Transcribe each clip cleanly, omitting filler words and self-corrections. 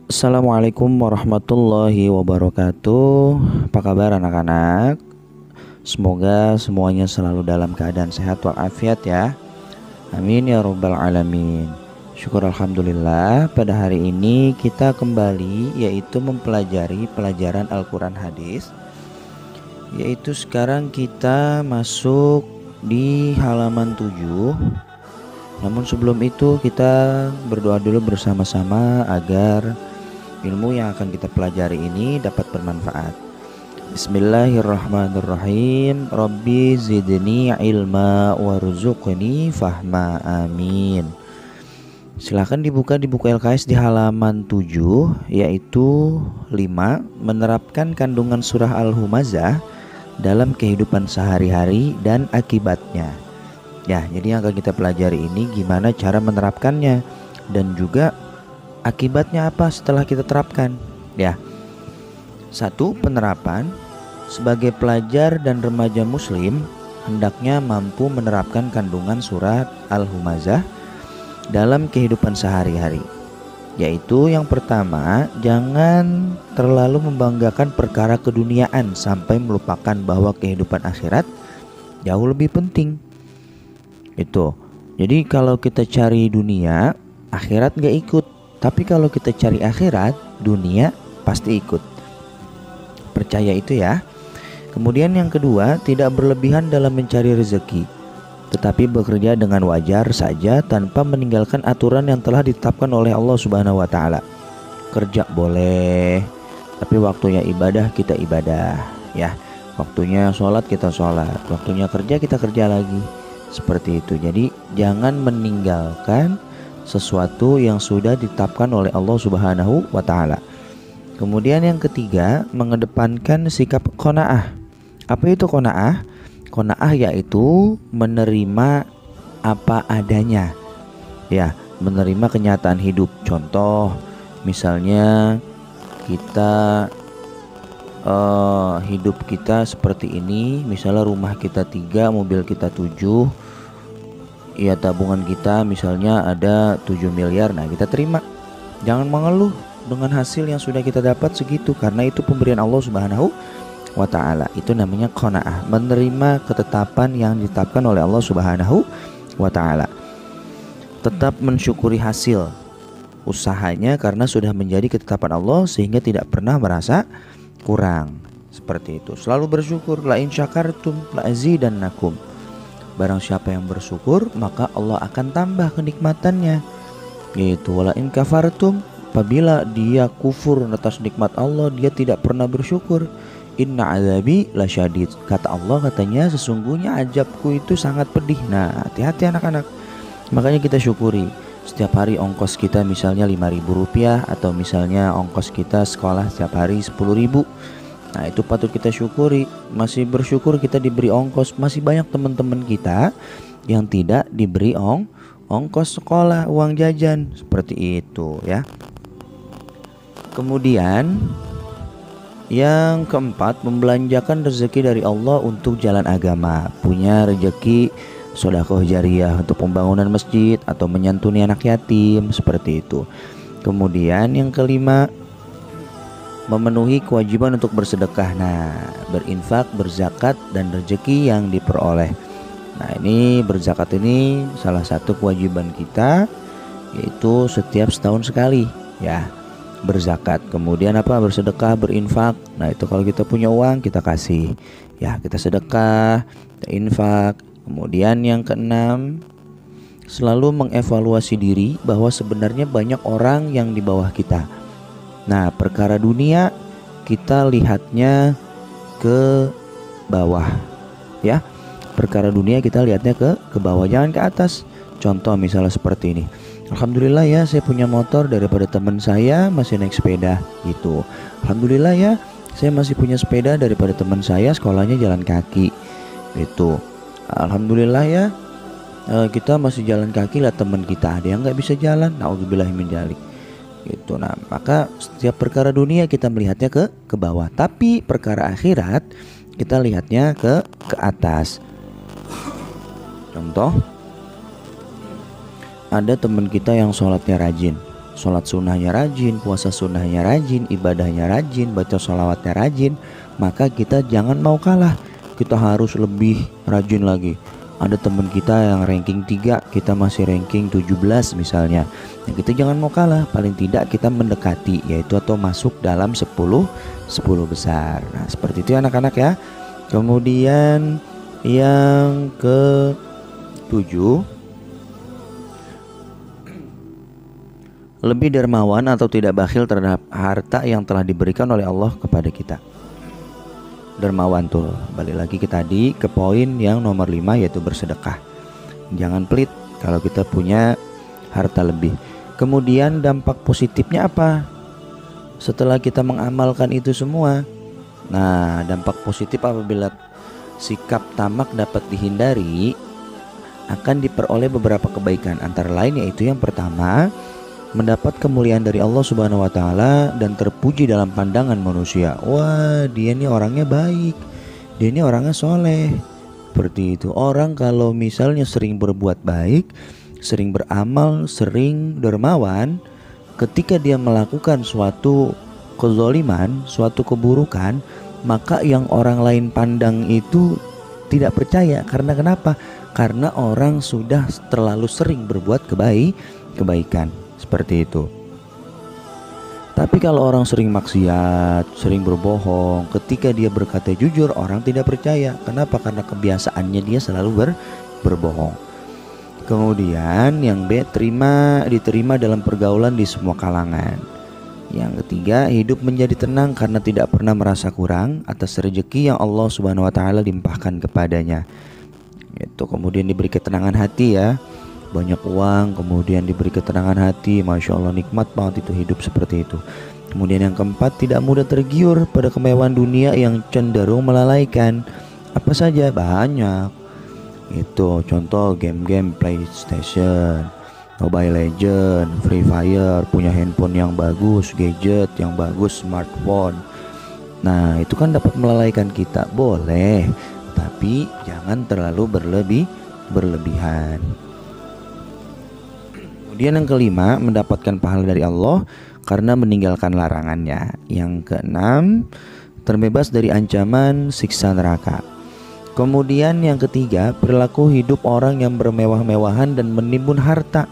Assalamualaikum warahmatullahi wabarakatuh. Apa kabar anak-anak? Semoga semuanya selalu dalam keadaan sehat walafiat ya. Amin ya rabbal alamin. Syukur alhamdulillah, pada hari ini kita kembali yaitu mempelajari pelajaran Al-Quran Hadis. Yaitu sekarang kita masuk di halaman 7. Namun sebelum itu kita berdoa dulu bersama-sama agar ilmu yang akan kita pelajari ini dapat bermanfaat. Bismillahirrahmanirrahim. Rabbi zidni ilma warzuqni fahma. Amin. Silahkan dibuka di buku LKS di halaman 7, yaitu 5. Menerapkan kandungan surah Al-Humazah dalam kehidupan sehari-hari dan akibatnya. Ya, jadi yang akan kita pelajari ini gimana cara menerapkannya dan juga akibatnya apa setelah kita terapkan. Ya. 1. Penerapan. Sebagai pelajar dan remaja muslim hendaknya mampu menerapkan kandungan surat Al-Humazah dalam kehidupan sehari-hari. Yaitu yang pertama, jangan terlalu membanggakan perkara keduniaan sampai melupakan bahwa kehidupan akhirat jauh lebih penting. Itu. Jadi kalau kita cari dunia, akhirat gak ikut. Tapi kalau kita cari akhirat, dunia pasti ikut. Percaya itu ya. Kemudian yang kedua, tidak berlebihan dalam mencari rezeki, tetapi bekerja dengan wajar saja tanpa meninggalkan aturan yang telah ditetapkan oleh Allah Subhanahu wa taala. Kerja boleh, tapi waktunya ibadah kita ibadah, ya. Waktunya sholat kita sholat, waktunya kerja kita kerja lagi. Seperti itu. Jadi jangan meninggalkan sesuatu yang sudah ditetapkan oleh Allah Subhanahu wa taala. Kemudian yang ketiga, mengedepankan sikap qanaah. Apa itu qanaah? Qanaah yaitu menerima apa adanya. Ya, menerima kenyataan hidup. Contoh, misalnya kita hidup kita seperti ini, misalnya rumah kita 3, mobil kita 7. Ya, tabungan kita misalnya ada 7 miliar. Nah, kita terima. Jangan mengeluh dengan hasil yang sudah kita dapat segitu, karena itu pemberian Allah Subhanahu wa taala. Itu namanya qanaah, menerima ketetapan yang ditetapkan oleh Allah Subhanahu wa taala. Tetap mensyukuri hasil usahanya karena sudah menjadi ketetapan Allah sehingga tidak pernah merasa kurang. Seperti itu. Selalu bersyukur. La in syakartum la azidannakum. Barang siapa yang bersyukur, maka Allah akan tambah kenikmatannya. Yaitu wala in kafartum, apabila dia kufur atas nikmat Allah, dia tidak pernah bersyukur. Inna azabi lasyadid. Kata Allah, katanya sesungguhnya azabku itu sangat pedih. Nah, hati-hati anak-anak. Makanya kita syukuri. Setiap hari ongkos kita misalnya Rp5.000, atau misalnya ongkos kita sekolah setiap hari Rp10.000. Nah, itu patut kita syukuri. Masih bersyukur kita diberi ongkos. Masih banyak teman-teman kita yang tidak diberi ongkos sekolah, uang jajan. Seperti itu ya. Kemudian yang keempat, membelanjakan rezeki dari Allah untuk jalan agama. Punya rezeki sedekah jariyah untuk pembangunan masjid atau menyantuni anak yatim. Seperti itu. Kemudian yang kelima, memenuhi kewajiban untuk bersedekah. Nah, berinfak, berzakat, dan rezeki yang diperoleh. Nah, ini berzakat ini salah satu kewajiban kita, yaitu setiap setahun sekali ya, berzakat. Kemudian apa? Bersedekah, berinfak. Nah, itu kalau kita punya uang kita kasih ya, kita sedekah, kita infak. Kemudian yang keenam, selalu mengevaluasi diri bahwa sebenarnya banyak orang yang di bawah kita. Nah, perkara dunia kita lihatnya ke bawah ya. Perkara dunia kita lihatnya ke bawah, jangan ke atas. Contoh misalnya seperti ini. Alhamdulillah ya, saya punya motor daripada teman saya masih naik sepeda gitu. Alhamdulillah ya, saya masih punya sepeda daripada teman saya sekolahnya jalan kaki gitu. Alhamdulillah ya, kita masih jalan kaki lah, teman kita ada yang nggak bisa jalan. Nauzubillahi min dzalik gitu. Nah, maka setiap perkara dunia kita melihatnya ke bawah, tapi perkara akhirat kita lihatnya ke atas. Contoh, ada teman kita yang sholatnya rajin sholat sunnahnya rajin, puasa sunnahnya rajin, ibadahnya rajin, baca sholawatnya rajin, maka kita jangan mau kalah. Kita harus lebih rajin lagi. Ada teman kita yang ranking 3, kita masih ranking 17 misalnya. Nah, kita jangan mau kalah, paling tidak kita mendekati, yaitu atau masuk dalam 10 besar. Nah, seperti itu anak-anak ya. Kemudian yang ke-7, lebih dermawan atau tidak bakhil terhadap harta yang telah diberikan oleh Allah kepada kita. Dermawan tuh, balik lagi ke tadi, ke poin yang nomor 5, yaitu bersedekah. Jangan pelit kalau kita punya harta lebih. Kemudian dampak positifnya apa setelah kita mengamalkan itu semua? Nah, dampak positif apabila sikap tamak dapat dihindari, akan diperoleh beberapa kebaikan. Antara lain yaitu yang pertama, mendapat kemuliaan dari Allah Subhanahu wa taala dan terpuji dalam pandangan manusia. Wah, dia ini orangnya baik. Dia ini orangnya soleh. Seperti itu. Orang kalau misalnya sering berbuat baik, sering beramal, sering dermawan, ketika dia melakukan suatu kezaliman, suatu keburukan, maka yang orang lain pandang itu tidak percaya. Karena kenapa? Karena orang sudah terlalu sering berbuat kebaikan. Seperti itu. Tapi kalau orang sering maksiat, sering berbohong, ketika dia berkata jujur, orang tidak percaya. Kenapa? Karena kebiasaannya dia selalu berbohong. Kemudian yang B, diterima dalam pergaulan di semua kalangan. Yang ketiga, hidup menjadi tenang karena tidak pernah merasa kurang atas rezeki yang Allah Subhanahu wa taala limpahkan kepadanya. Itu kemudian diberi ketenangan hati ya. Banyak uang, kemudian diberi ketenangan hati. Masya Allah, nikmat banget itu hidup seperti itu. Kemudian yang keempat, tidak mudah tergiur pada kemewahan dunia yang cenderung melalaikan. Apa saja? Banyak. Itu contoh game-game PlayStation, Mobile Legend, Free Fire, punya handphone yang bagus, gadget yang bagus, smartphone. Nah, itu kan dapat melalaikan kita. Boleh, tapi jangan terlalu berlebihan. Kemudian yang kelima, mendapatkan pahala dari Allah karena meninggalkan larangannya. Yang keenam, terbebas dari ancaman siksa neraka. Kemudian yang ketiga, perilaku hidup orang yang bermewah-mewahan dan menimbun harta.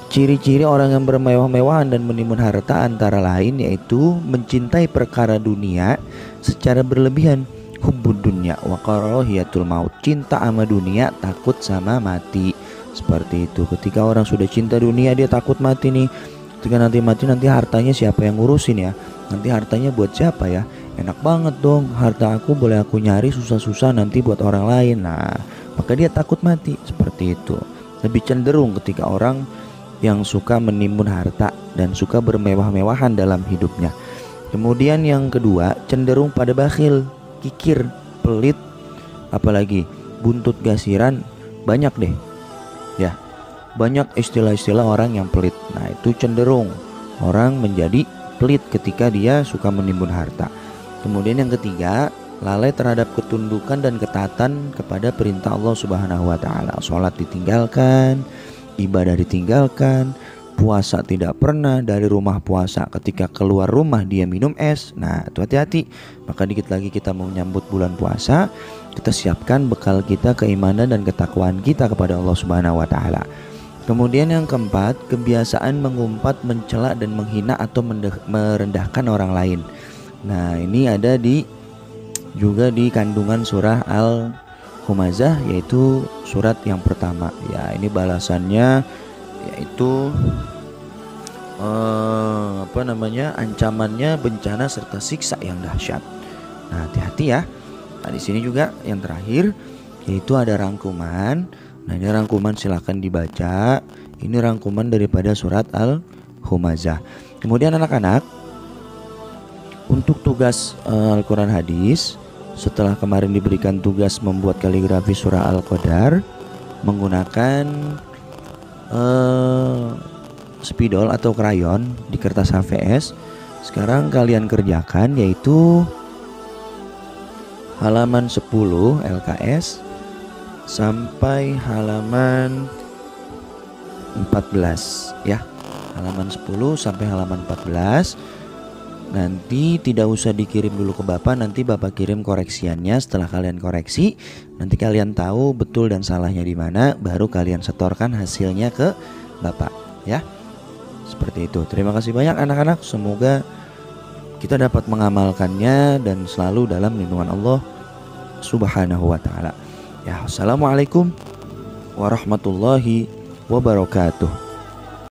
Ciri-ciri orang yang bermewah-mewahan dan menimbun harta antara lain yaitu mencintai perkara dunia secara berlebihan. Hubbud dunya wa karahiyatul maut. Cinta sama dunia, takut sama mati. Seperti itu. Ketika orang sudah cinta dunia, dia takut mati nih. Ketika nanti mati, nanti hartanya siapa yang ngurusin ya? Nanti hartanya buat siapa ya? Enak banget dong, harta aku boleh aku nyari susah-susah nanti buat orang lain. Nah, maka dia takut mati. Seperti itu. Lebih cenderung ketika orang yang suka menimbun harta dan suka bermewah-mewahan dalam hidupnya. Kemudian yang kedua, cenderung pada bakhil, kikir, pelit, apalagi buntut gasiran. Banyak deh ya, banyak istilah-istilah orang yang pelit. Nah, itu cenderung orang menjadi pelit ketika dia suka menimbun harta. Kemudian yang ketiga, lalai terhadap ketundukan dan ketaatan kepada perintah Allah Subhanahu wa taala. Sholat ditinggalkan, ibadah ditinggalkan, puasa tidak pernah dari rumah puasa. Ketika keluar rumah dia minum es. Nah, itu hati-hati. Maka dikit lagi kita mau menyambut bulan puasa, kita siapkan bekal kita, keimanan dan ketakwaan kita kepada Allah Subhanahu wa taala. Kemudian yang keempat, kebiasaan mengumpat, mencela dan menghina atau merendahkan orang lain. Nah, ini ada juga di kandungan surah Al-Humazah, yaitu surat yang pertama. Ya, ini balasannya yaitu ancamannya bencana serta siksa yang dahsyat. Nah, hati-hati ya. Nah, di sini juga yang terakhir yaitu ada rangkuman. Nah, ini rangkuman silakan dibaca. Ini rangkuman daripada surat Al-Humazah. Kemudian anak-anak, untuk tugas Al-Quran hadis, setelah kemarin diberikan tugas membuat kaligrafi surah Al-Qadar menggunakan spidol atau krayon di kertas HVS, sekarang kalian kerjakan yaitu halaman 10 LKS sampai halaman 14 ya. halaman 10 sampai halaman 14. Nanti tidak usah dikirim dulu ke Bapak, nanti Bapak kirim koreksiannya. Setelah kalian koreksi, nanti kalian tahu betul dan salahnya di mana, baru kalian setorkan hasilnya ke Bapak, ya. Seperti itu. Terima kasih banyak anak-anak. Semoga kita dapat mengamalkannya dan selalu dalam lindungan Allah Subhanahu wa ta'ala. Ya, assalamualaikum warahmatullahi wabarakatuh.